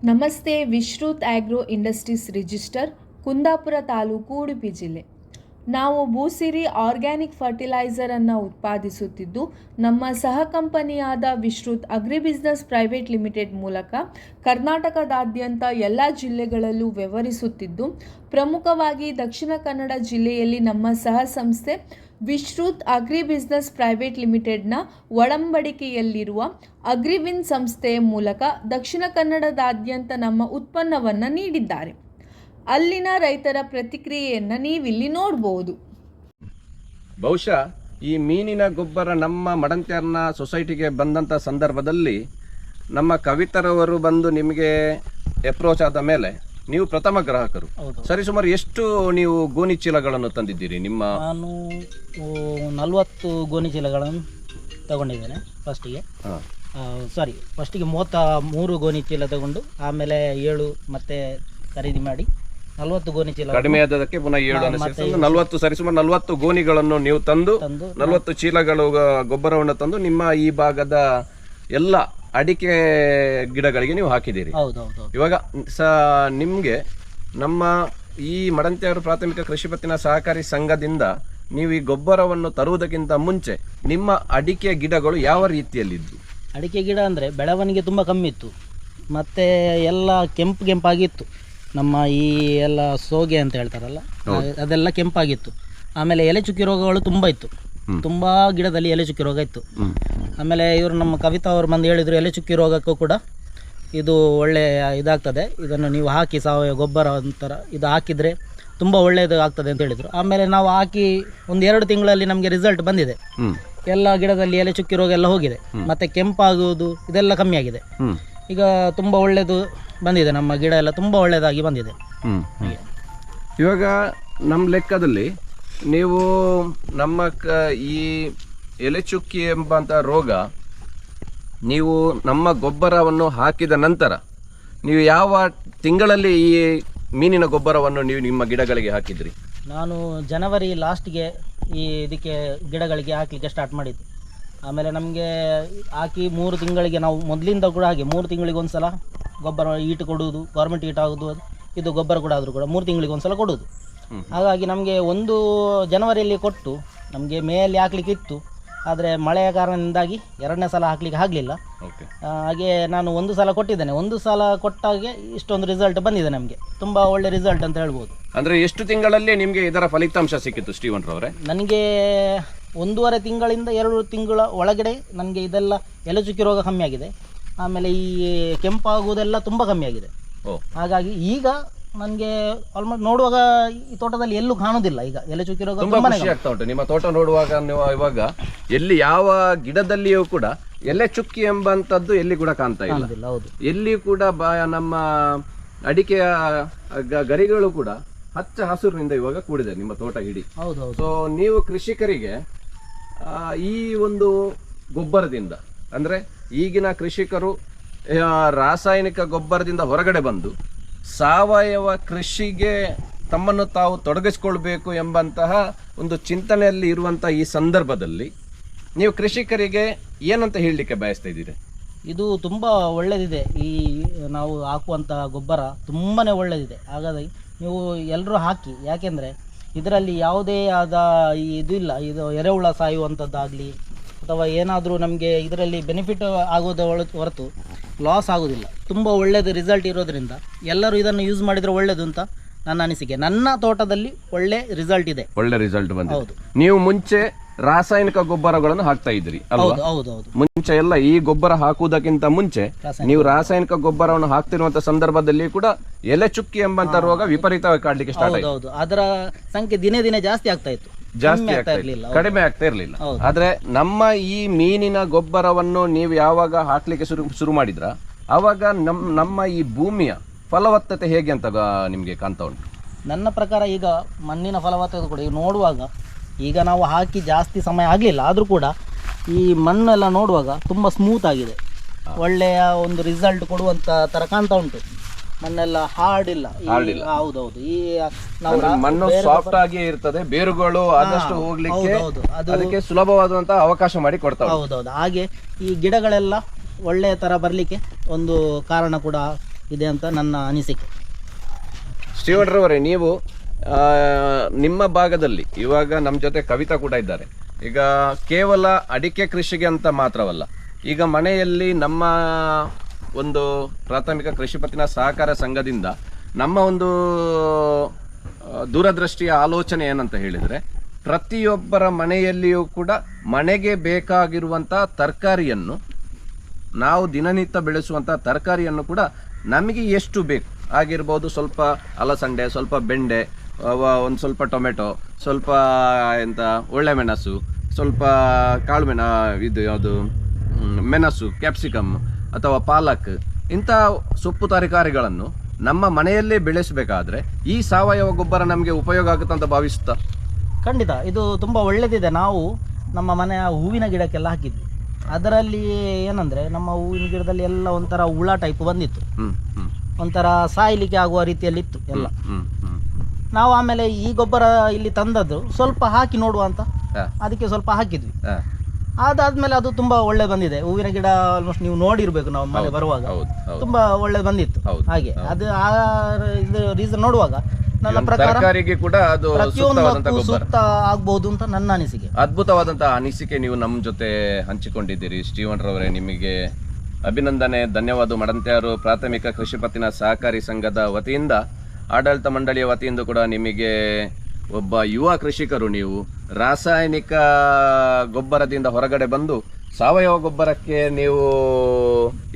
ನಮಸ್ತೆ. Vishrut agro industries register, Kundapura taluk, Udupi ಜಿಲ್ಲೆ. ನಾವು ಭೂಸಿರಿ ಆರ್ಗ್ಯಾನಿಕ್ ಫರ್ಟಿಲೈಸರನ್ನು ಉತ್ಪಾದಿಸುತ್ತಿದ್ದು, ನಮ್ಮ ಸಹ ಕಂಪನಿಯಾದ Vishrut agri business private limited ಮೂಲಕ ಕರ್ನಾಟಕದಾದ್ಯಂತ ಎಲ್ಲ ಜಿಲ್ಲೆಗಳಲ್ಲೂ ವ್ಯವಹರಿಸುತ್ತಿದ್ದು, ಪ್ರಮುಖವಾಗಿ ದಕ್ಷಿಣ ಕನ್ನಡ ಜಿಲ್ಲೆಯಲ್ಲಿ ನಮ್ಮ ಸಹ ಸಂಸ್ಥೆ ವಿಶ್ರುತ್ ಅಗ್ರಿ ಬಿಸ್ನೆಸ್ ಪ್ರೈವೇಟ್ ಲಿಮಿಟೆಡ್ನ ಒಡಂಬಡಿಕೆಯಲ್ಲಿರುವ ಅಗ್ರಿವಿನ್ ಸಂಸ್ಥೆಯ ಮೂಲಕ ದಕ್ಷಿಣ ಕನ್ನಡದಾದ್ಯಂತ ನಮ್ಮ ಉತ್ಪನ್ನವನ್ನು ನೀಡಿದ್ದಾರೆ. ಅಲ್ಲಿನ ರೈತರ ಪ್ರತಿಕ್ರಿಯೆಯನ್ನು ನೀವಿಲ್ಲಿ ನೋಡಬಹುದು. ಬಹುಶಃ ಈ ಮೀನಿನ ಗೊಬ್ಬರ ನಮ್ಮ ಮಡಂತ್ಯಾರ್ನ ಸೊಸೈಟಿಗೆ ಬಂದಂಥ ಸಂದರ್ಭದಲ್ಲಿ ನಮ್ಮ ಕವಿತರವರು ಬಂದು ನಿಮಗೆ ಅಪ್ರೋಚ್ ಆದ ಮೇಲೆ ನೀವು ಪ್ರಥಮ ಗ್ರಾಹಕರು. ಸರಿಸುಮಾರು ಎಷ್ಟು ನೀವು ಗೋಣಿ ಚೀಲಗಳನ್ನು ತಂದಿದ್ದೀರಿ? ನಾನು 40 ಗೋಣಿ ಚೀಲಗಳನ್ನು ತಗೊಂಡಿದ್ದೇನೆ ಫಸ್ಟಿಗೆ. ಫಸ್ಟಿಗೆ 33 ಗೋಣಿ ಚೀಲ ತಗೊಂಡು ಆಮೇಲೆ 7 ಮತ್ತೆ ಖರೀದಿ ಮಾಡಿ 40 ಗೋಣಿ ಚೀಲ ಕಡಿಮೆ ಆದದಕ್ಕೆ ಪುನಃ 7 40 ಸರಿಸುಮಾರು 40 ಗೋಣಿಗಳನ್ನು ನೀವು ತಂದು 40 ಚೀಲಗಳು ಗೊಬ್ಬರವನ್ನು ತಂದು ನಿಮ್ಮ ಈ ಭಾಗದ ಎಲ್ಲ ಅಡಿಕೆ ಗಿಡಗಳಿಗೆ ನೀವು ಹಾಕಿದ್ದೀರಿ. ಇವಾಗ ನಿಮಗೆ ನಮ್ಮ ಈ ಮಡಂತ್ಯಾರು ಪ್ರಾಥಮಿಕ ಕೃಷಿ ಪತ್ತಿನ ಸಹಕಾರಿ ಸಂಘದಿಂದ ನೀವು ಈ ಗೊಬ್ಬರವನ್ನು ತರುವುದಕ್ಕಿಂತ ಮುಂಚೆ ನಿಮ್ಮ ಅಡಿಕೆ ಗಿಡಗಳು ಯಾವ ರೀತಿಯಲ್ಲಿದ್ದು? ಅಡಿಕೆ ಗಿಡ ಅಂದರೆ ಬೆಳವಣಿಗೆ ತುಂಬ ಕಮ್ಮಿ ಇತ್ತು, ಮತ್ತು ಎಲ್ಲ ಕೆಂಪಾಗಿತ್ತು. ನಮ್ಮ ಈ ಎಲ್ಲ ಸೋಗೆ ಅಂತ ಹೇಳ್ತಾರಲ್ಲ, ಅದೆಲ್ಲ ಕೆಂಪಾಗಿತ್ತು. ಆಮೇಲೆ ಎಲೆ ಚುಕ್ಕಿ ರೋಗಗಳು ತುಂಬ ಇತ್ತು, ತುಂಬ ಗಿಡದಲ್ಲಿ ಎಲೆ ಚುಕ್ಕಿ ರೋಗ ಇತ್ತು. ಆಮೇಲೆ ಇವರು ನಮ್ಮ ಕವಿತಾ ಅವರು ಬಂದು ಹೇಳಿದರು, ಎಲೆ ಚುಕ್ಕಿ ರೋಗಕ್ಕೂ ಕೂಡ ಇದು ಒಳ್ಳೆ ಇದಾಗ್ತದೆ, ಇದನ್ನು ನೀವು ಹಾಕಿ ಸಾವಯವ ಗೊಬ್ಬರ ಒಂಥರ ಇದು ಹಾಕಿದರೆ ತುಂಬ ಒಳ್ಳೆಯದು ಆಗ್ತದೆ ಅಂತ ಹೇಳಿದರು. ಆಮೇಲೆ ನಾವು ಹಾಕಿ 1-2 ತಿಂಗಳಲ್ಲಿ ನಮಗೆ ರಿಸಲ್ಟ್ ಬಂದಿದೆ. ಎಲ್ಲ ಗಿಡದಲ್ಲಿ ಎಲೆ ಚುಕ್ಕಿ ರೋಗ ಎಲ್ಲ ಹೋಗಿದೆ, ಮತ್ತು ಕೆಂಪಾಗುವುದು ಇದೆಲ್ಲ ಕಮ್ಮಿ ಆಗಿದೆ. ಈಗ ತುಂಬ ಒಳ್ಳೆಯದು ಬಂದಿದೆ, ನಮ್ಮ ಗಿಡ ಎಲ್ಲ ತುಂಬ ಒಳ್ಳೆಯದಾಗಿ ಬಂದಿದೆ. ಇವಾಗ ನಮ್ಮ ಲೆಕ್ಕದಲ್ಲಿ ನೀವು ನಮ್ಮ ಈ ಎಲೆ ಚುಕ್ಕಿ ಎಂಬಂಥ ರೋಗ ನೀವು ನಮ್ಮ ಗೊಬ್ಬರವನ್ನು ಹಾಕಿದ ನಂತರ ನೀವು ಯಾವ ತಿಂಗಳಲ್ಲಿ ಈ ಮೀನಿನ ಗೊಬ್ಬರವನ್ನು ನೀವು ನಿಮ್ಮ ಗಿಡಗಳಿಗೆ ಹಾಕಿದ್ರಿ? ನಾನು ಜನವರಿ ಲಾಸ್ಟ್ಗೆ ಇದಕ್ಕೆ ಗಿಡಗಳಿಗೆ ಹಾಕಲಿಕ್ಕೆ ಸ್ಟಾರ್ಟ್ ಮಾಡಿದ್ದು. ಆಮೇಲೆ ನಮಗೆ ಹಾಕಿ 3 ತಿಂಗಳಿಗೆ, ನಾವು ಮೊದಲಿಂದ ಕೂಡ ಹಾಗೆ 3 ತಿಂಗಳಿಗೆ ಒಂದು ಸಲ ಗೊಬ್ಬರ ಈಟು ಕೊಡುವುದು, ಗೌರ್ಮೆಂಟ್ ಈಟ್ ಆಗೋದು, ಇದು ಗೊಬ್ಬರ ಕೂಡ ಆದರೂ ಕೂಡ 3 ತಿಂಗಳಿಗೆ ಒಂದು ಸಲ ಕೊಡುವುದು. ಹಾಗಾಗಿ ನಮಗೆ 1 ಜನವರಿಯಲ್ಲಿ ಕೊಟ್ಟು ನಮಗೆ ಮೇಯಲ್ಲಿ ಹಾಕ್ಲಿಕ್ಕೆ ಇತ್ತು, ಆದರೆ ಮಳೆಯ ಕಾರಣದಿಂದಾಗಿ 2ನೇ ಸಲ ಹಾಕ್ಲಿಕ್ಕೆ ಆಗಲಿಲ್ಲ. ಹಾಗೆ ನಾನು 1 ಸಲ ಕೊಟ್ಟಿದ್ದೇನೆ. 1 ಸಲ ಕೊಟ್ಟಾಗೆ ಇಷ್ಟೊಂದು ರಿಸಲ್ಟ್ ಬಂದಿದೆ, ನಮಗೆ ತುಂಬ ಒಳ್ಳೆ ರಿಸಲ್ಟ್ ಅಂತ ಹೇಳ್ಬೋದು. ಅಂದರೆ ಎಷ್ಟು ತಿಂಗಳಲ್ಲಿ ನಿಮಗೆ ಇದರ ಫಲಿತಾಂಶ ಸಿಕ್ಕಿತ್ತು ಸ್ಟೀವನ್ ರವರೇ? ನನಗೆ 1.5 ತಿಂಗಳಿಂದ 2 ತಿಂಗಳ ಒಳಗಡೆ ನನಗೆ ಇದೆಲ್ಲ ಎಲೆ ಚುಕ್ಕಿ ರೋಗ ಕಮ್ಮಿ ಆಗಿದೆ. ಆಮೇಲೆ ಈ ಕೆಂಪಾಗುವುದೆಲ್ಲ ತುಂಬ ಕಮ್ಮಿ ಆಗಿದೆ. ಹಾಗಾಗಿ ಈಗ ನನಗೆ ಆಲ್ಮೋಸ್ಟ್ ನೋಡುವಾಗ ಈ ತೋಟದಲ್ಲಿ ಎಲ್ಲೂ ಕಾಣುವುದಿಲ್ಲ ಈಗ ಎಲೆ ಚುಕ್ಕಿ ರೋಗ. ತುಂಬಾ ಖುಷಿ ಆಗ್ತಾ ಉಂಟು ನಿಮ್ಮ ತೋಟ ನೋಡುವಾಗ. ನೀವು ಇವಾಗ ಎಲ್ಲಿ ಯಾವ ಗಿಡದಲ್ಲಿಯೂ ಕೂಡ ಎಲೆ ಚುಕ್ಕಿ ಎಂಬಂತದ್ದು ಎಲ್ಲಿ ಕೂಡ ಕಾಣ್ತಾ ಇಲ್ಲ. ಎಲ್ಲಿ ಕೂಡ ನಮ್ಮ ಅಡಿಕೆಯ ಗರಿಗಳು ಕೂಡ ಹಚ್ಚ ಹಸುರಿನಿಂದ ಇವಾಗ ಕೂಡಿದೆ ನಿಮ್ಮ ತೋಟ ಇಡೀ. ಸೊ ನೀವು ಕೃಷಿಕರಿಗೆ ಈ ಒಂದು ಗೊಬ್ಬರದಿಂದ, ಅಂದ್ರೆ ಈಗಿನ ಕೃಷಿಕರು ರಾಸಾಯನಿಕ ಗೊಬ್ಬರದಿಂದ ಹೊರಗಡೆ ಬಂದು ಸಾವಯವ ಕೃಷಿಗೆ ತಮ್ಮನ್ನು ತಾವು ತೊಡಗಿಸಿಕೊಳ್ಬೇಕು ಎಂಬಂತಹ ಒಂದು ಚಿಂತನೆಯಲ್ಲಿ ಇರುವಂತಹ ಈ ಸಂದರ್ಭದಲ್ಲಿ ನೀವು ಕೃಷಿಕರಿಗೆ ಏನಂತ ಹೇಳಲಿಕ್ಕೆ ಬಯಸ್ತಾ ಇದ್ದೀರಿ? ಇದು ತುಂಬ ಒಳ್ಳೆಯದಿದೆ. ಈ ನಾವು ಹಾಕುವಂಥ ಗೊಬ್ಬರ ತುಂಬಾ ಒಳ್ಳೆಯದಿದೆ. ಹಾಗಾಗಿ ನೀವು ಎಲ್ಲರೂ ಹಾಕಿ. ಯಾಕೆಂದರೆ ಇದರಲ್ಲಿ ಯಾವುದೇ ಆದ ಇದು ಇಲ್ಲ, ಇದು ಎರೆಹುಳ ಸಾಯುವಂಥದ್ದಾಗಲಿ ಅಥವಾ ಏನಾದರೂ ನಮಗೆ ಇದರಲ್ಲಿ ಬೆನಿಫಿಟ್ ಆಗೋದು ಹೊರತು ಲಾಸ್ ಆಗೋದಿಲ್ಲ. ತುಂಬ ಒಳ್ಳೆಯದು ರಿಸಲ್ಟ್ ಇರೋದ್ರಿಂದ ಎಲ್ಲರೂ ಇದನ್ನು ಯೂಸ್ ಮಾಡಿದರೆ ಒಳ್ಳೆಯದು ಅಂತ ನನ್ನ ಅನಿಸಿಕೆ. ನನ್ನ ತೋಟದಲ್ಲಿ ಒಳ್ಳೆ ರಿಸಲ್ಟ್ ಇದೆ, ಒಳ್ಳೆ ರಿಸಲ್ಟ್ ಬಂದಿದೆ. ನೀವು ಮುಂಚೆ ರಾಸಾಯನಿಕ ಗೊಬ್ಬರಗಳನ್ನು ಹಾಕ್ತಾ ಇದ್ರಿ ಅಲ್ವಾ? ಹೌದೌದು. ಮುಂಚೆ ಎಲ್ಲ ಈ ಗೊಬ್ಬರ ಹಾಕುವುದಕ್ಕಿಂತ ಮುಂಚೆ ನೀವು ರಾಸಾಯನಿಕ ಗೊಬ್ಬರವನ್ನು ಹಾಕ್ತಿರುವಂತ ಸಂದರ್ಭದಲ್ಲಿ ಕೂಡ ಎಲೆ ಚುಕ್ಕಿ ಎಂಬಂತ ರೋಗ ವಿಪರೀತವಾಗಿ ಕಾಡ್ಲಿಕ್ಕೆ ಸ್ಟಾರ್ಟ್ ಆಯ್ತು. ಅದರ ಸಂಖ್ಯೆ ದಿನೇ ದಿನೇ ಜಾಸ್ತಿ ಆಗ್ತಾ ಇತ್ತು, ಕಡಿಮೆ ಆಗ್ತಾ ಇರ್ಲಿಲ್ಲ. ಆದ್ರೆ ನಮ್ಮ ಈ ಮೀನಿನ ಗೊಬ್ಬರವನ್ನು ನೀವು ಯಾವಾಗ ಹಾಕ್ಲಿಕ್ಕೆ ಶುರು ಮಾಡಿದ್ರ ಆವಾಗ ನಮ್ಮ ಈ ಭೂಮಿಯ ಫಲವತ್ತತೆ ಹೇಗೆ ಅಂತ ನಿಮ್ಗೆ ಕಾಣ್ತಾ ಉಂಟು? ನನ್ನ ಪ್ರಕಾರ ಈಗ ಮಣ್ಣಿನ ಫಲವತ್ತತೆ ಕೂಡ ಈಗ ನೋಡುವಾಗ, ಈಗ ನಾವು ಹಾಕಿ ಜಾಸ್ತಿ ಸಮಯ ಆಗಲಿಲ್ಲ ಆದರೂ ಕೂಡ ಈ ಮಣ್ಣೆಲ್ಲ ನೋಡುವಾಗ ತುಂಬ ಸ್ಮೂತ್ ಆಗಿದೆ, ಒಳ್ಳೆಯ ಒಂದು ರಿಸಲ್ಟ್ ಕೊಡುವಂಥ ಥರ ಕಾಣ್ತಾ ಉಂಟು. ಮಣ್ಣೆಲ್ಲ ಹಾರ್ಡಿಲ್ಲ. ಹೌದೌದು. ಈ ಮಣ್ಣು ಸಾಫ್ಟ್ ಆಗಿ ಇರ್ತದೆ, ಬೇರುಗಳು ಆದಷ್ಟು ಹೋಗ್ಲಿಕ್ಕೆ ಅದಕ್ಕೆ ಸುಲಭವಾದಂತಹ ಅವಕಾಶ ಮಾಡಿ ಕೊಡ್ತಾವೆ. ಹೌದೌದು. ಹಾಗೆ ಈ ಗಿಡಗಳೆಲ್ಲ ಒಳ್ಳೆಯ ಥರ ಬರಲಿಕ್ಕೆ ಒಂದು ಕಾರಣ ಕೂಡ ಇದೆ ಅಂತ ನನ್ನ ಅನಿಸಿಕೆ. ಶ್ರೀವಣ್ರವರೇ, ನೀವು ನಿಮ್ಮ ಭಾಗದಲ್ಲಿ ಇವಾಗ ನಮ್ಮ ಜೊತೆ ಕವಿತಾ ಕೂಡ ಇದ್ದಾರೆ. ಈಗ ಕೇವಲ ಅಡಿಕೆ ಕೃಷಿಗೆ ಅಂತ ಮಾತ್ರವಲ್ಲ, ಈಗ ಮನೆಯಲ್ಲಿ ನಮ್ಮ ಒಂದು ಪ್ರಾಥಮಿಕ ಕೃಷಿ ಪತ್ತಿನ ಸಹಕಾರ ಸಂಘದಿಂದ ನಮ್ಮ ಒಂದು ದೂರದೃಷ್ಟಿಯ ಆಲೋಚನೆ ಏನಂತ ಹೇಳಿದರೆ, ಪ್ರತಿಯೊಬ್ಬರ ಮನೆಯಲ್ಲಿಯೂ ಕೂಡ ಮನೆಗೆ ಬೇಕಾಗಿರುವಂಥ ತರಕಾರಿಯನ್ನು, ನಾವು ದಿನನಿತ್ಯ ಬೆಳೆಸುವಂಥ ತರಕಾರಿಯನ್ನು ಕೂಡ ನಮಗೆ ಎಷ್ಟು ಬೇಕು ಆಗಿರ್ಬೋದು, ಸ್ವಲ್ಪ ಅಲಸಂಡೆ, ಸ್ವಲ್ಪ ಬೆಂಡೆ, ಒಂದು ಸ್ವಲ್ಪ ಟೊಮೆಟೊ, ಸ್ವಲ್ಪ ಎಂತ ಒಳ್ಳೆ ಮೆಣಸು, ಸ್ವಲ್ಪ ಕಾಳು ಇದು ಯಾವುದು ಮೆಣಸು, ಕ್ಯಾಪ್ಸಿಕಮ್ ಅಥವಾ ಪಾಲಕ್, ಇಂಥ ಸೊಪ್ಪು ತರಕಾರಿಗಳನ್ನು ನಮ್ಮ ಮನೆಯಲ್ಲೇ ಬೆಳೆಸಬೇಕಾದ್ರೆ ಈ ಸಾವಯವ ಗೊಬ್ಬರ ನಮಗೆ ಉಪಯೋಗ ಆಗುತ್ತೆ ಅಂತ ಭಾವಿಸುತ್ತಾ? ಖಂಡಿತ ಇದು ತುಂಬ ಒಳ್ಳೆಯದಿದೆ. ನಾವು ನಮ್ಮ ಮನೆಯ ಹೂವಿನ ಗಿಡಕ್ಕೆಲ್ಲ ಹಾಕಿದ್ವಿ. ಅದರಲ್ಲಿ ಏನಂದರೆ, ನಮ್ಮ ಹೂವಿನ ಗಿಡದಲ್ಲಿ ಎಲ್ಲ ಒಂಥರ ಹುಳ ಟೈಪ್ ಬಂದಿತ್ತು, ಒಂಥರ ಸಾಯಲಿಕ್ಕೆ ಆಗುವ ರೀತಿಯಲ್ಲಿತ್ತು ಎಲ್ಲ. ನಾವು ಆಮೇಲೆ ಈ ಗೊಬ್ಬರ ಇಲ್ಲಿ ತಂದದ್ದು ಸ್ವಲ್ಪ ಹಾಕಿ ನೋಡುವ ಅಂತ ಅದಕ್ಕೆ ಸ್ವಲ್ಪ ಹಾಕಿದ್ವಿ. ಅದಾದ್ಮೇಲೆ ಅದು ತುಂಬಾ ಒಳ್ಳೆ ಬಂದಿದೆ. ಹೂವಿನ ಗಿಡ ಆಲ್ಮೋಸ್ಟ್ ನೀವು ನೋಡಿರ್ಬೇಕು, ನಾವು ಮನೆ ಬರುವಾಗ ತುಂಬಾ ಒಳ್ಳೆ ಬಂದಿತ್ತು. ಹಾಗೆ ಅದು ಇದು ರೀಸನ್ ನೋಡುವಾಗ ನನ್ನ ಪ್ರಕಾರ ಕೂಡ ಅದು ಪ್ರತಿಯೊಂದಕ್ಕೂ ಸೂಕ್ತ ಆಗ್ಬಹುದು ಅಂತ ನನ್ನ ಅನಿಸಿಕೆ. ಅದ್ಭುತವಾದಂತಹ ಅನಿಸಿಕೆ ನೀವು ನಮ್ಮ ಜೊತೆ ಹಂಚಿಕೊಂಡಿದ್ದೀರಿ ಶ್ರೀವಣ್ರವರೇ. ನಿಮಗೆ ಅಭಿನಂದನೆ, ಧನ್ಯವಾದ. ಮಡಂತ್ಯಾರು ಪ್ರಾಥಮಿಕ ಕೃಷಿ ಪತ್ತಿನ ಸಹಕಾರಿ ಸಂಘದ ವತಿಯಿಂದ, ಆಡಳಿತ ಮಂಡಳಿಯ ವತಿಯಿಂದ ಕೂಡ ನಿಮಗೆ, ಒಬ್ಬ ಯುವ ಕೃಷಿಕರು ನೀವು, ರಾಸಾಯನಿಕ ಗೊಬ್ಬರದಿಂದ ಹೊರಗಡೆ ಬಂದು ಸಾವಯವ ಗೊಬ್ಬರಕ್ಕೆ ನೀವು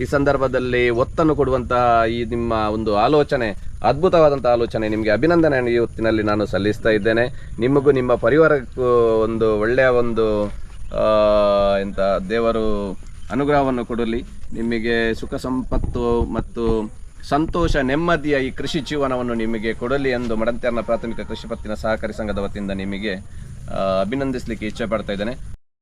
ಈ ಸಂದರ್ಭದಲ್ಲಿ ಒತ್ತನ್ನು ಕೊಡುವಂತಹ ಈ ನಿಮ್ಮ ಒಂದು ಆಲೋಚನೆ, ಅದ್ಭುತವಾದಂತಹ ಆಲೋಚನೆ. ನಿಮಗೆ ಅಭಿನಂದನೆ ಈ ಹೊತ್ತಿನಲ್ಲಿ ನಾನು ಸಲ್ಲಿಸ್ತಾ ಇದ್ದೇನೆ. ನಿಮಗೂ ನಿಮ್ಮ ಪರಿವಾರಕ್ಕೂ ಒಂದು ಒಳ್ಳೆಯ ಒಂದು ಎಂತ ದೇವರು ಅನುಗ್ರಹವನ್ನು ಕೊಡಲಿ. ನಿಮಗೆ ಸುಖ ಸಂಪತ್ತು ಮತ್ತು ಸಂತೋಷ, ನೆಮ್ಮದಿಯ ಈ ಕೃಷಿ ಜೀವನವನ್ನು ನಿಮಗೆ ಕೊಡಲಿ ಎಂದು ಮಡಂತ್ಯಾರ್ನ ಪ್ರಾಥಮಿಕ ಕೃಷಿ ಪತ್ತಿನ ಸಹಕಾರಿ ಸಂಘದ ವತಿಯಿಂದ ನಿಮಗೆ ಅಭಿನಂದಿಸಲಿಕ್ಕೆ ಇಚ್ಛೆ ಪಡ್ತಾ ಇದ್ದೇನೆ.